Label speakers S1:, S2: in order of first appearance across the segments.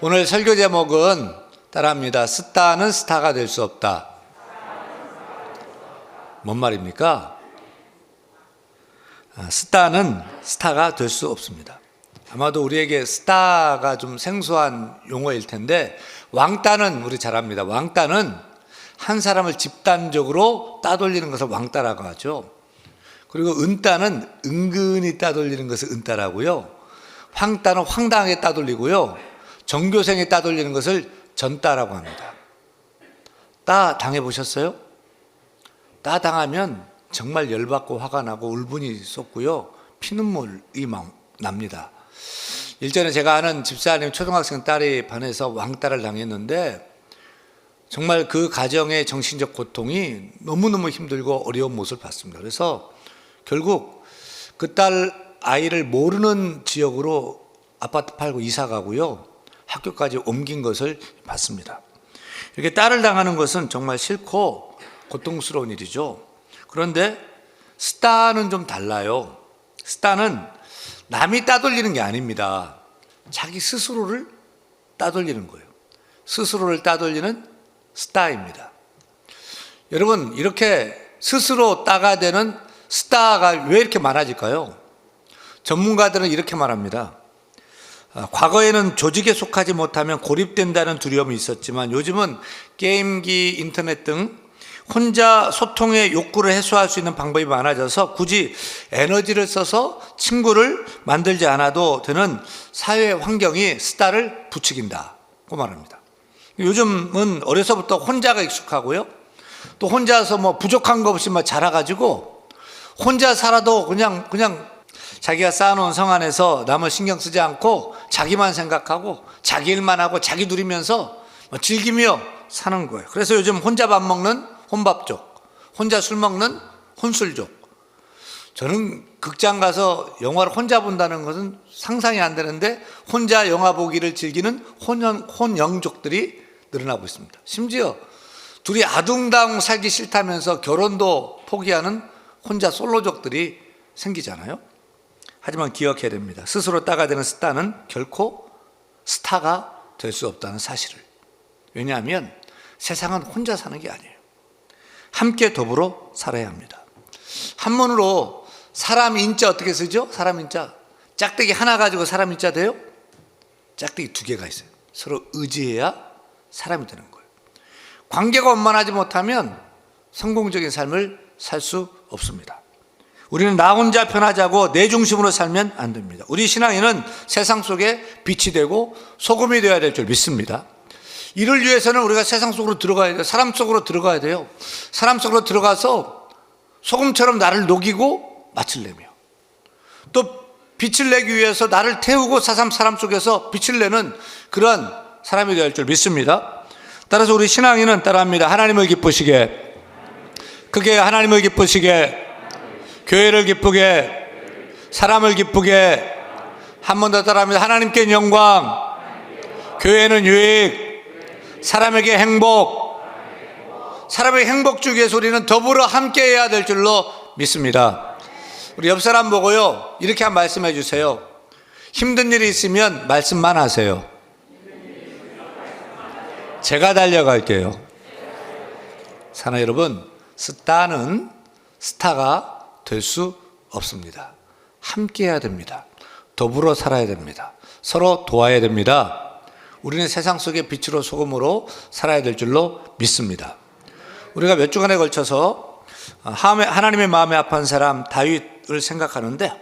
S1: 오늘 설교 제목은 따라합니다. 스타는 스타가 될 수 없다. 뭔 말입니까? 스타는 스타가 될 수 없습니다. 아마도 우리에게 스타가 좀 생소한 용어일 텐데, 왕따는 우리 잘 압니다. 왕따는 한 사람을 집단적으로 따돌리는 것을 왕따라고 하죠. 그리고 은따는 은근히 따돌리는 것을 은따라고요. 황따는 황당하게 따돌리고요. 전교생에 따돌리는 것을 전따라고 합니다. 따 당해보셨어요? 따 당하면 정말 열받고 화가 나고 울분이 쏟고요. 피눈물이 막 납니다. 일전에 제가 아는 집사님 초등학생 딸이 반에서 왕따를 당했는데 정말 그 가정의 정신적 고통이 너무너무 힘들고 어려운 모습을 봤습니다. 그래서 결국 그 딸 아이를 모르는 지역으로 아파트 팔고 이사 가고요. 학교까지 옮긴 것을 봤습니다. 이렇게 딸을 당하는 것은 정말 싫고 고통스러운 일이죠. 그런데 스타는 좀 달라요. 스타는 남이 따돌리는 게 아닙니다. 자기 스스로를 따돌리는 거예요. 스스로를 따돌리는 스타입니다. 여러분, 이렇게 스스로 따가 되는 스타가 왜 이렇게 많아질까요? 전문가들은 이렇게 말합니다. 과거에는 조직에 속하지 못하면 고립된다는 두려움이 있었지만 요즘은 게임기, 인터넷 등 혼자 소통의 욕구를 해소할 수 있는 방법이 많아져서 굳이 에너지를 써서 친구를 만들지 않아도 되는 사회 환경이 스타를 부추긴다고 말합니다. 요즘은 어려서부터 혼자가 익숙하고요. 또 혼자서 뭐 부족한 거 없이 막 자라가지고 혼자 살아도 그냥 자기가 쌓아놓은 성 안에서 남을 신경 쓰지 않고 자기만 생각하고 자기 일만 하고 자기 누리면서 즐기며 사는 거예요. 그래서 요즘 혼자 밥 먹는 혼밥족, 혼자 술 먹는 혼술족. 저는 극장 가서 영화를 혼자 본다는 것은 상상이 안 되는데 혼자 영화 보기를 즐기는 혼영족들이 늘어나고 있습니다. 심지어 둘이 아둥다둥 살기 싫다면서 결혼도 포기하는 혼자 솔로족들이 생기잖아요. 하지만 기억해야 됩니다. 스스로 따가 되는 스타는 결코 스타가 될 수 없다는 사실을. 왜냐하면 세상은 혼자 사는 게 아니에요. 함께 더불어 살아야 합니다. 한문으로 사람 인자 어떻게 쓰죠? 사람 인자. 짝대기 하나 가지고 사람 인자 돼요? 짝대기 두 개가 있어요. 서로 의지해야 사람이 되는 거예요. 관계가 원만하지 못하면 성공적인 삶을 살 수 없습니다. 우리는 나 혼자 편하자고 내 중심으로 살면 안 됩니다. 우리 신앙인은 세상 속에 빛이 되고 소금이 되어야 될 줄 믿습니다. 이를 위해서는 우리가 세상 속으로 들어가야 돼요. 사람 속으로 들어가야 돼요. 사람 속으로 들어가서 소금처럼 나를 녹이고 맛을 내며 또 빛을 내기 위해서 나를 태우고 사람 속에서 빛을 내는 그런 사람이 되어야 할 줄 믿습니다. 따라서 우리 신앙인은 따라합니다. 하나님을 기쁘시게, 크게 하나님을 기쁘시게, 교회를 기쁘게, 사람을 기쁘게. 한 번 더 따라합니다. 하나님께 영광, 교회는 유익, 사람에게 행복. 사람의 행복 주기 위해서 우리는 더불어 함께 해야 될 줄로 믿습니다. 우리 옆 사람 보고요, 이렇게 한 말씀해 주세요. 힘든 일이 있으면 말씀만 하세요. 제가 달려갈게요. 사나 여러분, 스타는 스타가 될 수 없습니다. 함께 해야 됩니다. 더불어 살아야 됩니다. 서로 도와야 됩니다. 우리는 세상 속의 빛으로 소금으로 살아야 될 줄로 믿습니다. 우리가 몇 주간에 걸쳐서 하나님의 마음에 아픈 사람 다윗을 생각하는데,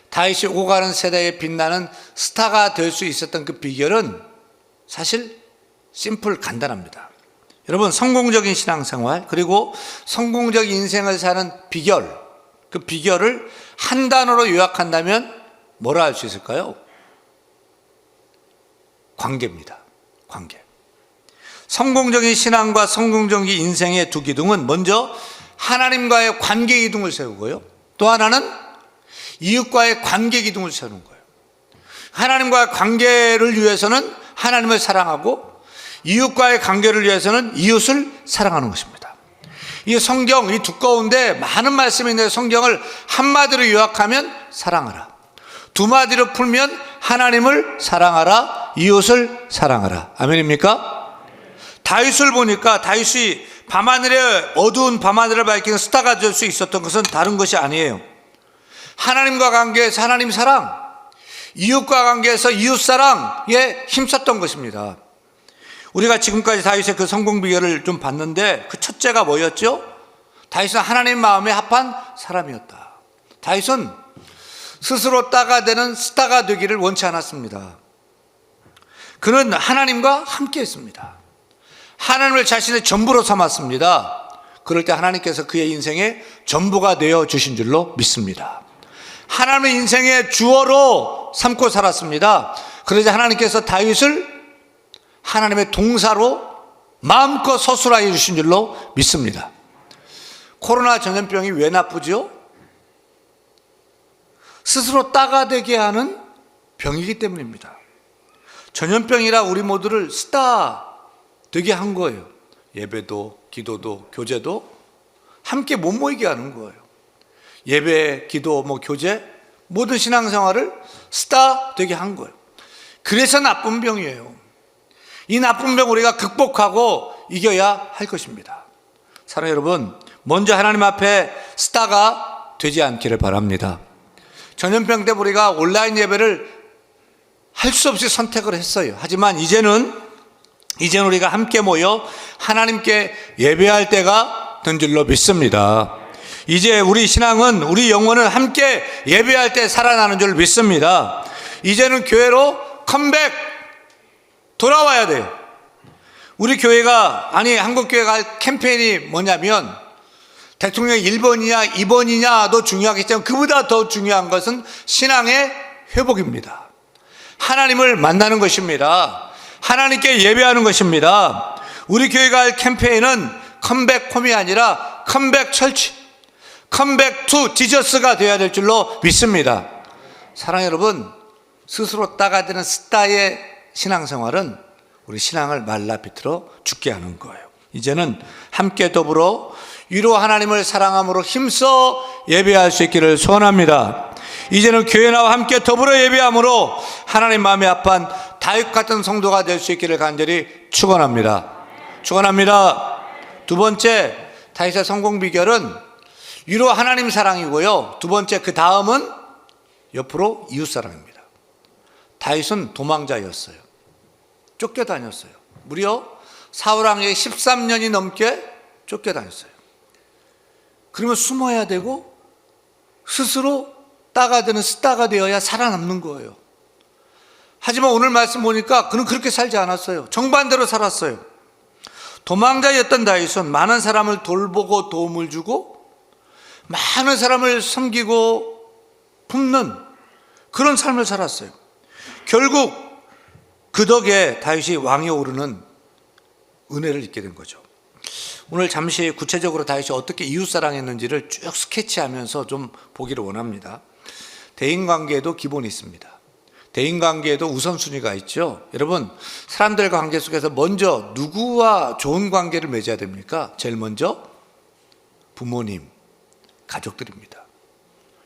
S1: 다윗이 오고 가는 세대에 빛나는 스타가 될 수 있었던 그 비결은 사실 심플 간단합니다. 여러분, 성공적인 신앙생활 그리고 성공적인 인생을 사는 비결, 그 비결을 한 단어로 요약한다면 뭐라 할 수 있을까요? 관계입니다. 관계. 성공적인 신앙과 성공적인 인생의 두 기둥은 먼저 하나님과의 관계 기둥을 세우고요, 또 하나는 이웃과의 관계 기둥을 세우는 거예요. 하나님과의 관계를 위해서는 하나님을 사랑하고 이웃과의 관계를 위해서는 이웃을 사랑하는 것입니다. 이 성경, 이 두꺼운데 많은 말씀이 있는데 성경을 한마디로 요약하면 사랑하라. 두 마디로 풀면 하나님을 사랑하라, 이웃을 사랑하라. 아멘입니까? 다윗을 보니까 다윗이 밤하늘에, 어두운 밤하늘을 밝히는 스타가 될 수 있었던 것은 다른 것이 아니에요. 하나님과 관계에서 하나님 사랑, 이웃과 관계에서 이웃 사랑에 힘썼던 것입니다. 우리가 지금까지 다윗의 그 성공 비결을 좀 봤는데, 그 첫째가 뭐였죠? 다윗은 하나님 마음에 합한 사람이었다. 다윗은 스스로 따가 되는 스타가 되기를 원치 않았습니다. 그는 하나님과 함께 했습니다. 하나님을 자신의 전부로 삼았습니다. 그럴 때 하나님께서 그의 인생의 전부가 되어 주신 줄로 믿습니다. 하나님의 인생의 주어로 삼고 살았습니다. 그러자 하나님께서 다윗을 하나님의 동사로 마음껏 서술하여 주신 줄로 믿습니다. 코로나 전염병이 왜 나쁘죠? 스스로 따가 되게 하는 병이기 때문입니다. 전염병이라 우리 모두를 스타 되게 한 거예요. 예배도, 기도도, 교제도 함께 못 모이게 하는 거예요. 예배, 기도, 교제, 모든 신앙생활을 스타 되게 한 거예요. 그래서 나쁜 병이에요. 이 나쁜 병 우리가 극복하고 이겨야 할 것입니다. 사랑하는 여러분, 먼저 하나님 앞에 스타가 되지 않기를 바랍니다. 전염병 때 우리가 온라인 예배를 할 수 없이 선택을 했어요. 하지만 이제는 우리가 함께 모여 하나님께 예배할 때가 된 줄로 믿습니다. 이제 우리 신앙은, 우리 영혼은 함께 예배할 때 살아나는 줄 믿습니다. 이제는 교회로 컴백, 돌아와야 돼요. 우리 교회가, 한국교회가 할 캠페인이 뭐냐면, 대통령이 1번이냐 2번이냐도 중요하겠지만 그보다 더 중요한 것은 신앙의 회복입니다. 하나님을 만나는 것입니다. 하나님께 예배하는 것입니다. 우리 교회가 할 캠페인은 컴백 홈이 아니라 컴백 철치, 컴백 투 지저스가 되어야 될 줄로 믿습니다. 사랑하는 여러분, 스스로 따가 되는 스타의 신앙생활은 우리 신앙을 말라 비틀어 죽게 하는 거예요. 이제는 함께 더불어 위로 하나님을 사랑함으로 힘써 예배할 수 있기를 소원합니다. 이제는 교회 나와 함께 더불어 예배함으로 하나님 마음에 합한 다윗 같은 성도가 될 수 있기를 간절히 축원합니다. 두 번째, 다윗의 성공 비결은 위로 하나님 사랑이고요. 두 번째, 그 다음은 옆으로 이웃 사랑입니다. 다윗은 도망자였어요. 쫓겨다녔어요. 무려 사울왕에게 13년이 넘게 쫓겨다녔어요. 그러면 숨어야 되고 스스로 따가 되는 스타가 되어야 살아남는 거예요. 하지만 오늘 말씀 보니까 그는 그렇게 살지 않았어요. 정반대로 살았어요. 도망자였던 다윗은 많은 사람을 돌보고 도움을 주고 많은 사람을 섬기고 품는 그런 삶을 살았어요. 결국 그 덕에 다윗이 왕에 오르는 은혜를 입게 된 거죠. 오늘 잠시 구체적으로 다윗이 어떻게 이웃사랑했는지를 쭉 스케치하면서 좀 보기를 원합니다. 대인관계에도 기본이 있습니다. 대인관계에도 우선순위가 있죠. 여러분, 사람들과 관계 속에서 먼저 누구와 좋은 관계를 맺어야 됩니까? 제일 먼저 부모님, 가족들입니다.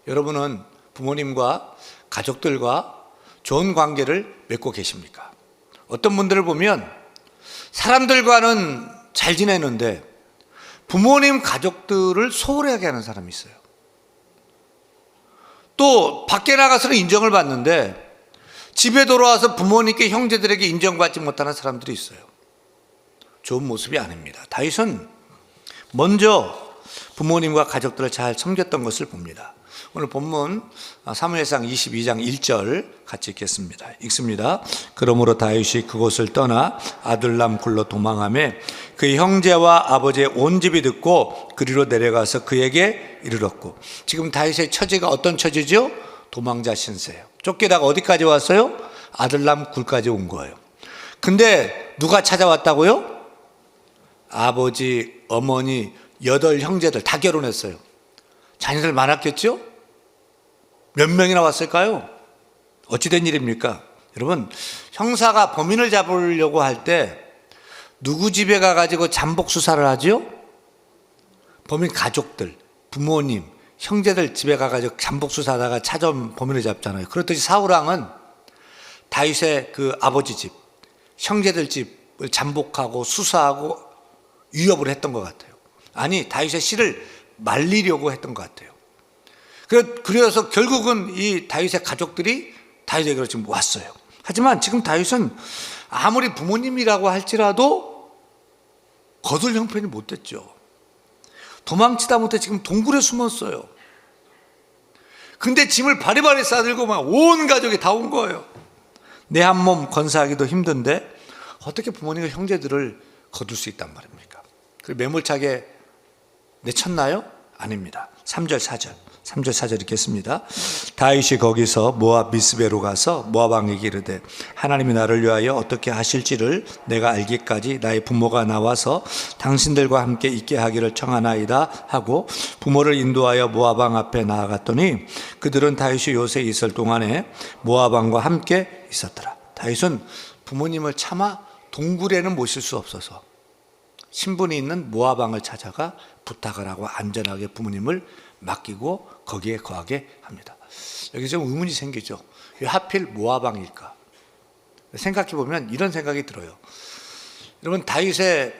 S1: 여러분은 부모님과 가족들과 좋은 관계를 맺고 계십니까? 어떤 분들을 보면 사람들과는 잘 지내는데 부모님, 가족들을 소홀하게 하는 사람이 있어요. 또 밖에 나가서는 인정을 받는데 집에 돌아와서 부모님께, 형제들에게 인정받지 못하는 사람들이 있어요. 좋은 모습이 아닙니다. 다윗은 먼저 부모님과 가족들을 잘 섬겼던 것을 봅니다. 오늘 본문 사무엘상 22장 1절 같이 읽습니다. 그러므로 다윗이 그곳을 떠나 아둘람 굴로 도망하며 그의 형제와 아버지의 온 집이 듣고 그리로 내려가서 그에게 이르렀고. 지금 다윗의 처지가 어떤 처지죠? 도망자 신세예요. 쫓기다가 어디까지 왔어요? 아둘람 굴까지 온 거예요. 근데 누가 찾아왔다고요? 아버지, 어머니, 8 형제들 다 결혼했어요. 자녀들 많았겠죠? 몇 명이나 왔을까요? 어찌된 일입니까? 여러분, 형사가 범인을 잡으려고 할 때 누구 집에 가가지고 잠복 수사를 하죠? 범인 가족들, 부모님, 형제들 집에 가가지고 잠복수사하다가 찾아온 범인을 잡잖아요. 그렇듯이 사울왕은 다윗의 그 아버지 집, 형제들 집을 잠복하고 수사하고 위협을 했던 것 같아요. 아니, 다윗의 씨를 말리려고 했던 것 같아요. 그래서 결국은 이 다윗의 가족들이 다윗에게로 지금 왔어요. 하지만 지금 다윗은 아무리 부모님이라고 할지라도 거둘 형편이 못 됐죠. 도망치다 못해 지금 동굴에 숨었어요. 근데 짐을 바리바리 싸들고 막 온 가족이 다 온 거예요. 내 한 몸 건사하기도 힘든데 어떻게 부모님과 형제들을 거둘 수 있단 말입니까? 매몰차게 내쳤나요? 아닙니다. 3절 4절 읽겠습니다. 다윗이 거기서 모압 미스베로 가서 모압 왕에게 이르되 하나님이 나를 위하여 어떻게 하실지를 내가 알기까지 나의 부모가 나와서 당신들과 함께 있게 하기를 청하나이다 하고 부모를 인도하여 모압 왕 앞에 나아갔더니 그들은 다윗이 요새 있을 동안에 모압 왕과 함께 있었더라. 다윗은 부모님을 차마 동굴에는 모실 수 없어서 신분이 있는 모압 왕을 찾아가 부탁을 하고 안전하게 부모님을 맡기고 거기에 거하게 합니다. 여기 좀 의문이 생기죠. 왜 하필 모압 왕일까? 생각해 보면 이런 생각이 들어요. 여러분, 다윗의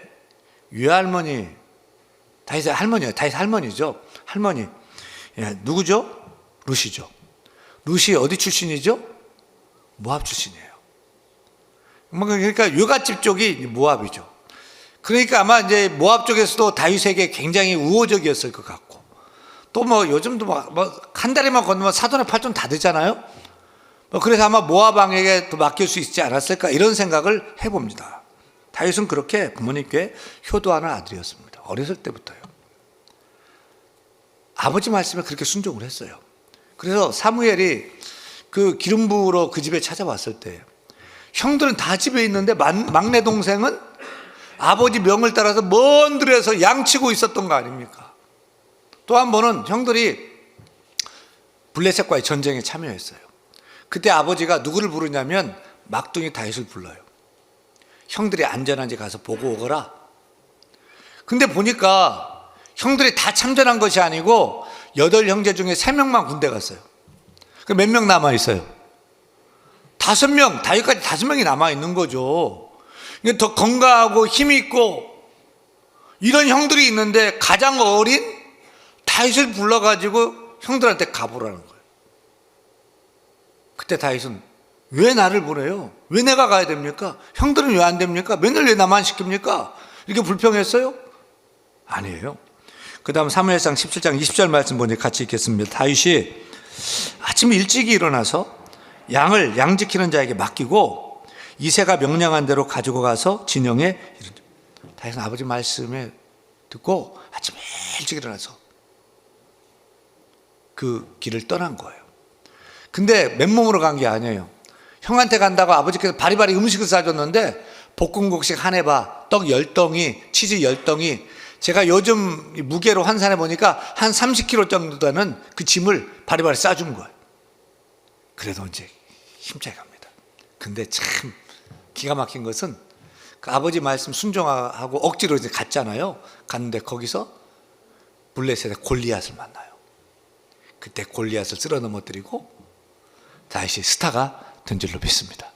S1: 외할머니, 다윗의 할머니예요. 다윗 할머니죠. 할머니, 누구죠? 룻이죠. 룻이 어디 출신이죠? 모압 출신이에요. 그러니까 외갓집 쪽이 모압이죠. 그러니까 아마 이제 모압 쪽에서도 다윗에게 굉장히 우호적이었을 것 같고, 또 뭐 요즘도 한 다리만 건너면 사돈의 팔촌 다 되잖아요. 그래서 아마 모압 왕에게 또 맡길 수 있지 않았을까 이런 생각을 해봅니다. 다윗은 그렇게 부모님께 효도하는 아들이었습니다. 어렸을 때부터요. 아버지 말씀에 그렇게 순종을 했어요. 그래서 사무엘이 그 기름 부으러 그 집에 찾아왔을 때 형들은 다 집에 있는데 막내 동생은 아버지 명을 따라서 먼 들에서 양치고 있었던 거 아닙니까? 또 한 번은 형들이 블레셋과의 전쟁에 참여했어요. 그때 아버지가 누구를 부르냐면 막둥이 다윗을 불러요. 형들이 안전한지 가서 보고 오거라. 근데 보니까 형들이 다 참전한 것이 아니고 8형제 중에 3명만 군대 갔어요. 몇 명 남아있어요? 5명, 다윗까지 5명이 남아있는 거죠. 더 건강하고 힘있고 이런 형들이 있는데 가장 어린 다윗을 불러가지고 형들한테 가보라는 거예요. 그때 다윗은 왜 나를 보내요? 왜 내가 가야 됩니까? 형들은 왜 안 됩니까? 맨날 왜 나만 시킵니까? 이렇게 불평했어요? 아니에요. 그 다음 사무엘상 17장 20절 말씀 보니 같이 읽겠습니다. 다윗이 아침 일찍 일어나서 양을 양 지키는 자에게 맡기고 이새가 명령한 대로 가지고 가서 진영에 이르죠. 다윗은 아버지 말씀에 듣고 아침 일찍 일어나서 그 길을 떠난 거예요. 근데 맨몸으로 간 게 아니에요. 형한테 간다고 아버지께서 바리바리 음식을 싸줬는데 볶음국식 한 해봐, 떡 10덩이, 치즈 10덩이, 제가 요즘 무게로 환산해 보니까 한 30kg 정도 되는 그 짐을 바리바리 싸준 거예요. 그래도 이제 힘차게 갑니다. 근데 참 기가 막힌 것은 그 아버지 말씀 순종하고 억지로 이제 갔잖아요. 갔는데 거기서 블레셋의 골리앗을 만나요. 그때 골리앗을 쓸어 넘어뜨리고 다윗이 스타가 된 줄로 믿습니다.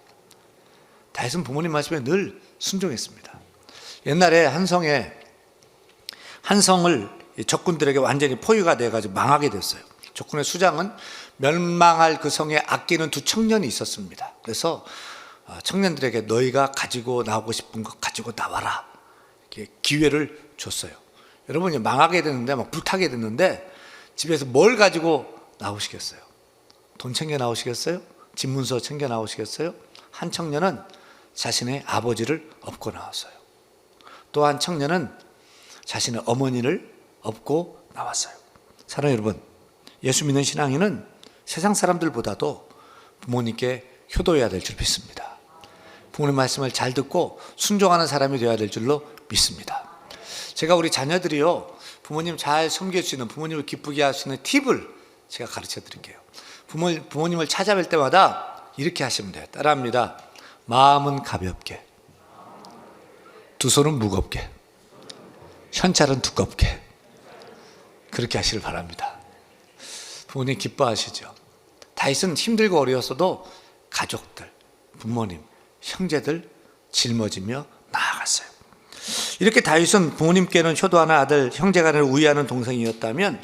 S1: 다윗은 부모님 말씀에 늘 순종했습니다. 옛날에 한 성을 적군들에게 완전히 포위가 돼가지고 망하게 됐어요. 적군의 수장은 멸망할 그 성에 아끼는 2 청년이 있었습니다. 그래서 청년들에게 너희가 가지고 나오고 싶은 것 가지고 나와라, 이렇게 기회를 줬어요. 여러분이 망하게 됐는데, 막 불타게 됐는데 집에서 뭘 가지고 나오시겠어요? 돈 챙겨 나오시겠어요? 집문서 챙겨 나오시겠어요? 한 청년은 자신의 아버지를 업고 나왔어요. 또 한 청년은 자신의 어머니를 업고 나왔어요. 사랑하는 여러분, 예수 믿는 신앙인은 세상 사람들보다도 부모님께 효도해야 될 줄 믿습니다. 부모님 말씀을 잘 듣고 순종하는 사람이 되어야 될 줄로 믿습니다. 제가 우리 자녀들이요, 부모님 잘 섬길 수 있는, 부모님을 기쁘게 할 수 있는 팁을 제가 가르쳐 드릴게요. 부모님을 찾아뵐 때마다 이렇게 하시면 돼요. 따라합니다. 마음은 가볍게, 두 손은 무겁게, 현찰은 두껍게. 그렇게 하시길 바랍니다. 부모님 기뻐하시죠. 다윗은 힘들고 어려웠어도 가족들, 부모님, 형제들 짊어지며 나아갔어요. 이렇게 다윗은 부모님께는 효도하는 아들, 형제간을 우애하는 동생이었다면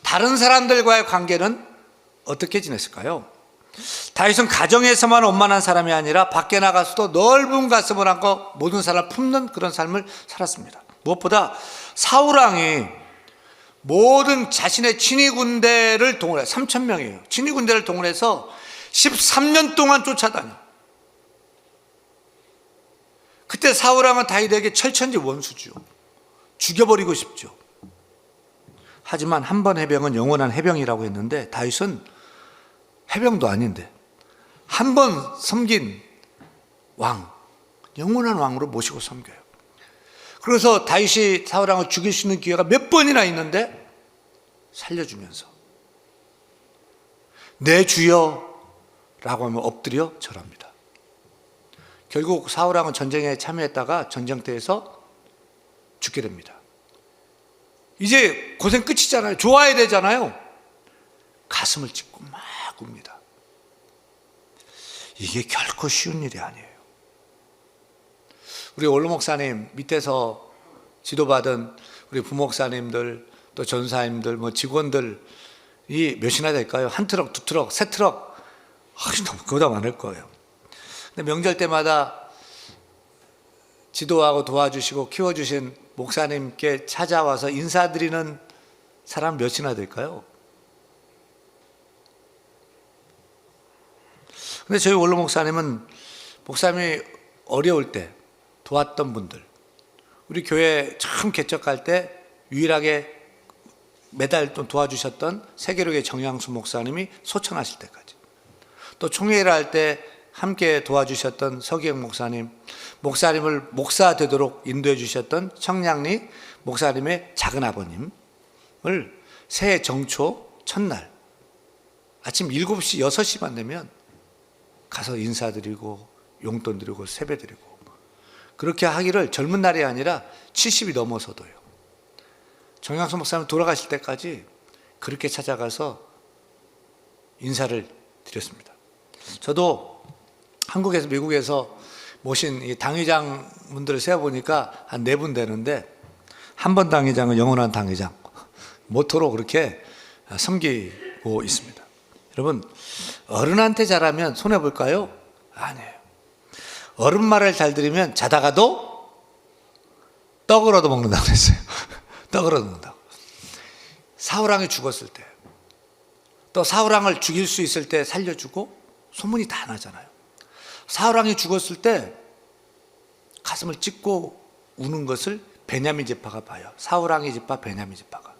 S1: 다른 사람들과의 관계는 어떻게 지냈을까요? 다윗은 가정에서만 원만한 사람이 아니라 밖에 나가서도 넓은 가슴을 안고 모든 사람을 품는 그런 삶을 살았습니다. 무엇보다 사울왕이 모든 자신의 친위 군대를 동원해 3,000명이에요. 친위 군대를 동원해서 13년 동안 쫓아다녀. 그때 사울왕은 다윗에게 철천지 원수죠. 죽여버리고 싶죠. 하지만 한 번 해병은 영원한 해병이라고 했는데 다윗은 해병도 아닌데 한 번 섬긴 왕, 영원한 왕으로 모시고 섬겨요. 그래서 다윗이 사울왕을 죽일 수 있는 기회가 몇 번이나 있는데 살려주면서 내 주여 라고 하면 엎드려 절합니다. 결국 사울왕은 전쟁에 참여했다가 전쟁터에서 죽게 됩니다. 이제 고생 끝이잖아요. 좋아야 되잖아요. 가슴을 찢고 막 웁니다. 이게 결코 쉬운 일이 아니에요. 우리 원로 목사님 밑에서 지도받은 우리 부목사님들 또 전사님들 뭐 직원들이 몇이나 될까요? 한 트럭, 두 트럭, 세 트럭 너무 그보다 많을 거예요. 근데 명절 때마다 지도하고 도와주시고 키워주신 목사님께 찾아와서 인사드리는 사람 몇이나 될까요? 근데 저희 원로 목사님은 목사님이 어려울 때 도왔던 분들, 우리 교회 처음 개척할 때 유일하게 매달 또 도와주셨던 세계로의 정양수 목사님이 소천하실 때까지, 또 총회를 할 때 함께 도와주셨던 서기영 목사님, 목사님을 목사 되도록 인도해 주셨던 청량리 목사님의 작은 아버님을 새해 정초 첫날 아침 7시, 6시만 되면 가서 인사드리고 용돈 드리고 세배 드리고 그렇게 하기를 젊은 날이 아니라 70이 넘어서도요. 정양수 목사님 돌아가실 때까지 그렇게 찾아가서 인사를 드렸습니다. 저도 한국에서 미국에서 모신 이 당회장 분들을 세어보니까 한 4분 되는데 한 번 당회장은 영원한 당회장 모토로 그렇게 섬기고 있습니다. 여러분, 어른한테 잘하면 손해볼까요? 아니에요. 어른 말을 잘 들으면 자다가도 떡을 얻어먹는다고 그랬어요. 떡을 얻어먹는다고. 사울왕이 죽었을 때, 또 사울왕을 죽일 수 있을 때 살려주고 소문이 다 나잖아요. 사울왕이 죽었을 때 가슴을 찢고 우는 것을 베냐민 지파가 봐요. 사울왕의 지파, 베냐민 지파가.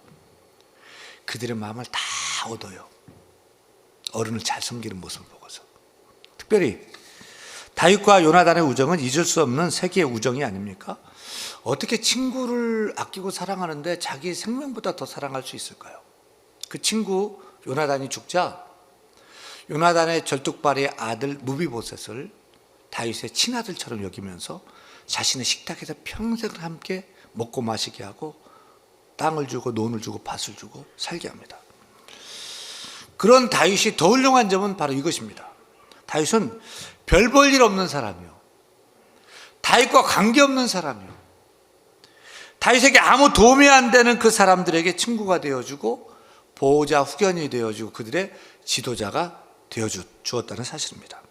S1: 그들의 마음을 다 얻어요. 어른을 잘 섬기는 모습을 보고서. 특별히 다윗과 요나단의 우정은 잊을 수 없는 세계의 우정이 아닙니까? 어떻게 친구를 아끼고 사랑하는데 자기 생명보다 더 사랑할 수 있을까요? 그 친구 요나단이 죽자 요나단의 절뚝발이의 아들 무비보셋을 다윗의 친아들처럼 여기면서 자신의 식탁에서 평생을 함께 먹고 마시게 하고 땅을 주고 논을 주고 밭을 주고 살게 합니다. 그런 다윗이 더 훌륭한 점은 바로 이것입니다. 다윗은 별 볼 일 없는 사람이요, 다윗과 관계없는 사람이요, 다윗에게 아무 도움이 안 되는 그 사람들에게 친구가 되어주고 보호자, 후견이 되어주고 그들의 지도자가 되어주었다는 사실입니다.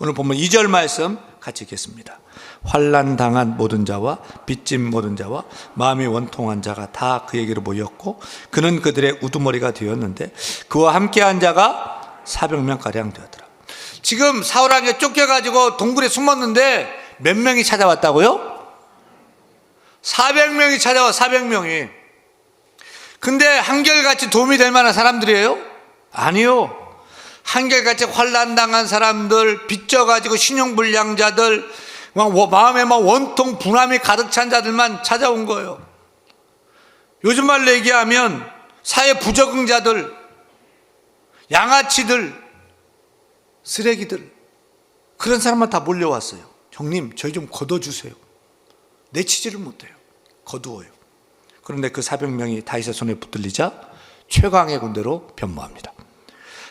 S1: 오늘 보면 2절 말씀 같이 읽겠습니다. 환난 당한 모든 자와 빚진 모든 자와 마음이 원통한 자가 다 그에게로 모였고 그는 그들의 우두머리가 되었는데 그와 함께한 자가 400명가량 되었더라. 지금 사울왕에 쫓겨가지고 동굴에 숨었는데 몇 명이 찾아왔다고요? 400명이 찾아와. 400명이. 근데 한결같이 도움이 될 만한 사람들이에요? 아니요. 한결같이 환난당한 사람들, 빚져가지고 신용불량자들, 마음에 막 원통 분함이 가득 찬 자들만 찾아온 거예요. 요즘 말로 얘기하면 사회 부적응자들, 양아치들, 쓰레기들, 그런 사람만 다 몰려왔어요. 형님, 저희 좀 거둬주세요. 내치지를 못해요. 거두어요. 그런데 그 400명이 다윗의 손에 붙들리자 최강의 군대로 변모합니다.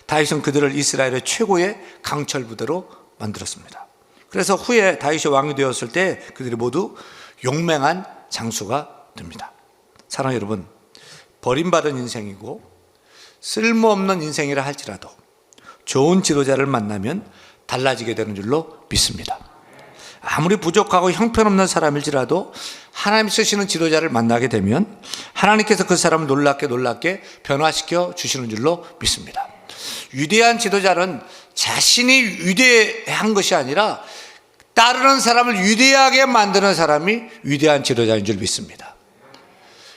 S1: 다윗은 그들을 이스라엘의 최고의 강철 부대로 만들었습니다. 그래서 후에 다윗이 왕이 되었을 때 그들이 모두 용맹한 장수가 됩니다. 사랑하는 여러분, 버림받은 인생이고 쓸모없는 인생이라 할지라도 좋은 지도자를 만나면 달라지게 되는 줄로 믿습니다. 아무리 부족하고 형편없는 사람일지라도 하나님 쓰시는 지도자를 만나게 되면 하나님께서 그 사람을 놀랍게 변화시켜 주시는 줄로 믿습니다. 위대한 지도자는 자신이 위대한 것이 아니라 따르는 사람을 위대하게 만드는 사람이 위대한 지도자인 줄 믿습니다.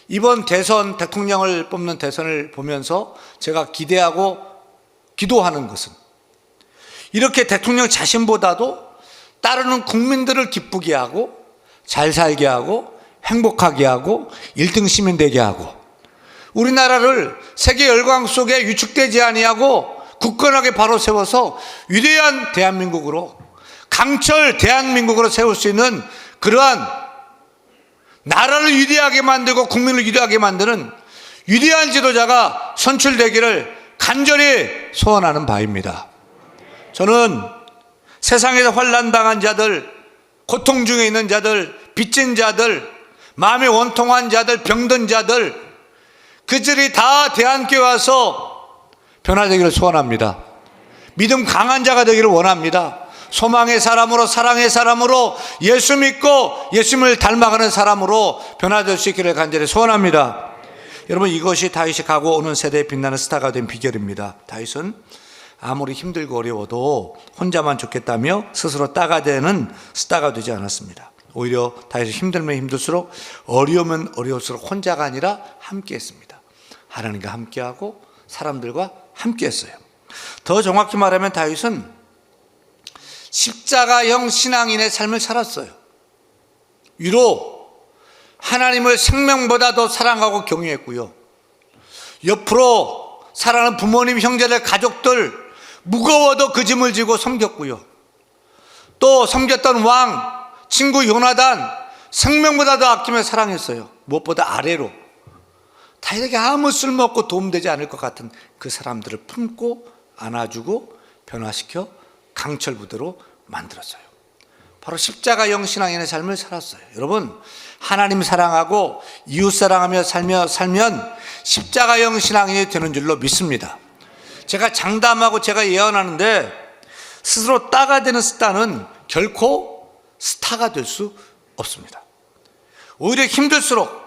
S1: 이번 대선, 대통령을 뽑는 대선을 보면서 제가 기대하고 기도하는 것은 이렇게 대통령 자신보다도 따르는 국민들을 기쁘게 하고 잘 살게 하고 행복하게 하고 1등 시민 되게 하고 우리나라를 세계 열강 속에 위축되지 아니하고 굳건하게 바로 세워서 위대한 대한민국으로, 강철 대한민국으로 세울 수 있는 그러한 나라를 위대하게 만들고 국민을 위대하게 만드는 위대한 지도자가 선출되기를 간절히 소원하는 바입니다. 저는 세상에서 환난당한 자들, 고통 중에 있는 자들, 빚진 자들, 마음이 원통한 자들, 병든 자들, 그들이 다 대안교회 와서 변화되기를 소원합니다. 믿음 강한 자가 되기를 원합니다. 소망의 사람으로, 사랑의 사람으로, 예수 믿고 예수님을 닮아가는 사람으로 변화될 수 있기를 간절히 소원합니다. 여러분, 이것이 다윗이 가고 오는 세대에 빛나는 스타가 된 비결입니다. 다윗은 아무리 힘들고 어려워도 혼자만 좋겠다며 스스로 따가 되는 스타가 되지 않았습니다. 오히려 다윗이 힘들면 힘들수록, 어려우면 어려울수록 혼자가 아니라 함께 했습니다. 하나님과 함께하고 사람들과 함께 했어요. 더 정확히 말하면 다윗은 십자가형 신앙인의 삶을 살았어요. 위로 하나님을 생명보다 더 사랑하고 경외했고요, 옆으로 사랑하는 부모님, 형제들, 가족들 무거워도 그 짐을 지고 섬겼고요, 또 섬겼던 왕, 친구 요나단 생명보다 더 아끼며 사랑했어요. 무엇보다 아래로 다윗에게 아무 쓸모없고 도움되지 않을 것 같은 그 사람들을 품고 안아주고 변화시켜 강철 부대로 만들었어요. 바로 십자가형 신앙인의 삶을 살았어요. 여러분, 하나님 사랑하고 이웃 사랑하며 살면 십자가형 신앙인이 되는 줄로 믿습니다. 제가 장담하고 제가 예언하는데, 스스로 따가 되는 스타는 결코 스타가 될 수 없습니다. 오히려 힘들수록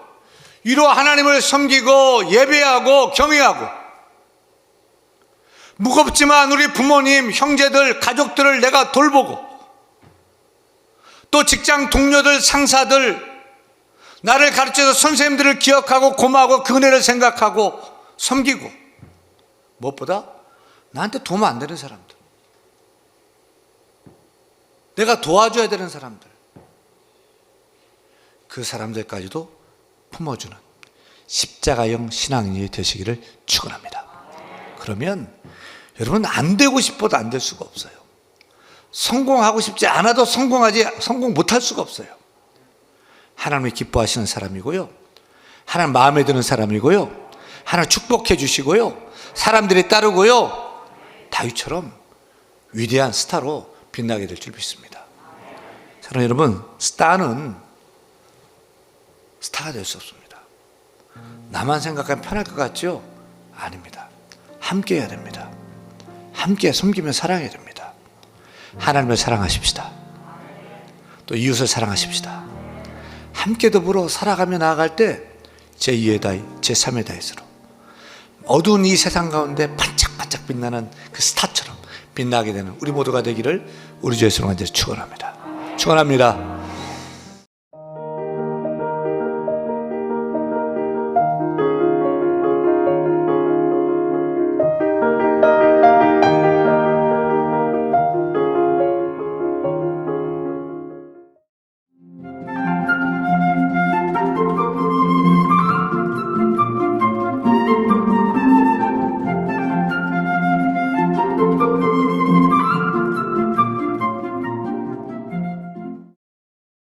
S1: 위로 하나님을 섬기고 예배하고 경외하고, 무겁지만 우리 부모님, 형제들, 가족들을 내가 돌보고, 또 직장 동료들, 상사들, 나를 가르쳐서 선생님들을 기억하고 고마워하고 그 은혜를 생각하고 섬기고, 무엇보다 나한테 도움 안 되는 사람들, 내가 도와줘야 되는 사람들, 그 사람들까지도 품어주는 십자가형 신앙인이 되시기를 축원합니다. 그러면 여러분, 안 되고 싶어도 안 될 수가 없어요. 성공하고 싶지 않아도 성공 못할 수가 없어요. 하나님이 기뻐하시는 사람이고요, 하나님 마음에 드는 사람이고요, 하나님 축복해 주시고요, 사람들이 따르고요, 다윗처럼 위대한 스타로 빛나게 될 줄 믿습니다. 사랑하는 여러분, 스타는 스타가 될 수 없습니다. 나만 생각하면 편할 것 같죠? 아닙니다. 함께 해야 됩니다. 함께 섬기며 사랑해야 됩니다. 하나님을 사랑하십시다. 또 이웃을 사랑하십시다. 함께 더불어 살아가며 나아갈 때 제2의 다윗, 제3의 다윗으로 어두운 이 세상 가운데 반짝반짝 빛나는 그 스타처럼 빛나게 되는 우리 모두가 되기를 우리 주 예수로 간절히 축원합니다. 축원합니다.